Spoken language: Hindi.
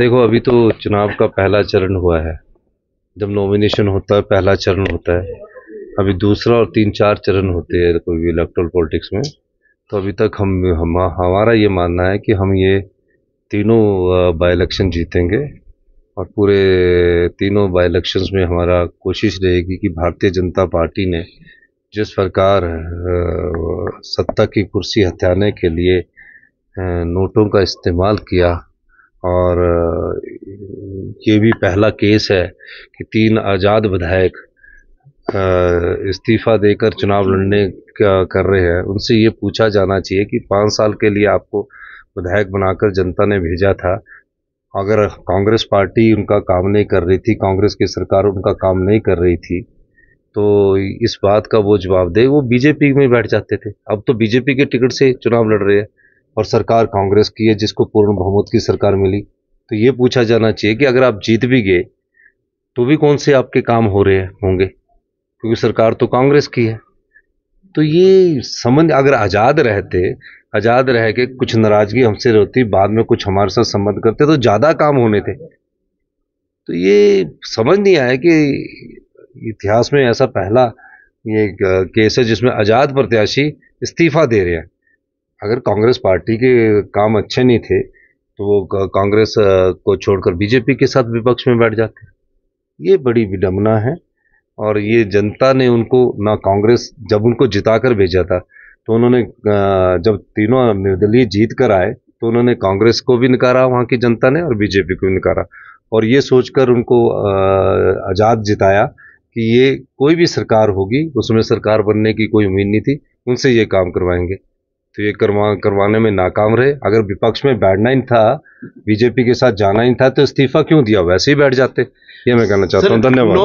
देखो, अभी तो चुनाव का पहला चरण हुआ है। जब नॉमिनेशन होता है पहला चरण होता है। अभी दूसरा और तीन चार चरण होते हैं कोई भी इलेक्टोरल पॉलिटिक्स में। तो अभी तक हमारा ये मानना है कि हम ये तीनों बाई इलेक्शन जीतेंगे। और पूरे तीनों बाई इलेक्शंस में हमारा कोशिश रहेगी कि भारतीय जनता पार्टी ने जिस प्रकार सत्ता की कुर्सी हथियाने के लिए नोटों का इस्तेमाल किया, और ये भी पहला केस है कि 3 आज़ाद विधायक इस्तीफा देकर चुनाव लड़ने का कर रहे हैं। उनसे ये पूछा जाना चाहिए कि 5 साल के लिए आपको विधायक बनाकर जनता ने भेजा था। अगर कांग्रेस पार्टी उनका काम नहीं कर रही थी, कांग्रेस की सरकार उनका काम नहीं कर रही थी, तो इस बात का वो जवाब दे। वो बीजेपी में बैठ जाते थे। अब तो बीजेपी के टिकट से चुनाव लड़ रहे हैं और सरकार कांग्रेस की है, जिसको पूर्ण बहुमत की सरकार मिली। तो ये पूछा जाना चाहिए कि अगर आप जीत भी गए तो भी कौन से आपके काम हो रहे होंगे, क्योंकि सरकार तो कांग्रेस की है। तो ये समझ, अगर आज़ाद रह के कुछ नाराजगी हमसे होती, बाद में कुछ हमारे साथ संबंध करते, तो ज़्यादा काम होने थे। तो ये समझ नहीं आया कि इतिहास में ऐसा पहला ये केस है जिसमें आज़ाद प्रत्याशी इस्तीफा दे रहे हैं। अगर कांग्रेस पार्टी के काम अच्छे नहीं थे तो वो कांग्रेस को छोड़कर बीजेपी के साथ विपक्ष में बैठ जाते हैं। ये बड़ी विडंबना है। और ये जनता ने उनको ना, कांग्रेस जब उनको जिताकर भेजा था तो उन्होंने जब तीनों निर्दलीय जीत कर आए तो उन्होंने कांग्रेस को भी नकारा वहाँ की जनता ने, और बीजेपी को भी नकारा। और ये सोचकर उनको आज़ाद जिताया कि ये कोई भी सरकार होगी उसमें सरकार बनने की कोई उम्मीद नहीं थी, उनसे ये काम करवाएंगे। तो ये करवाने में नाकाम रहे। अगर विपक्ष में बैठना ही था, बीजेपी के साथ जाना ही था, तो इस्तीफा क्यों दिया? वैसे ही बैठ जाते। ये मैं कहना चाहता हूँ। धन्यवाद।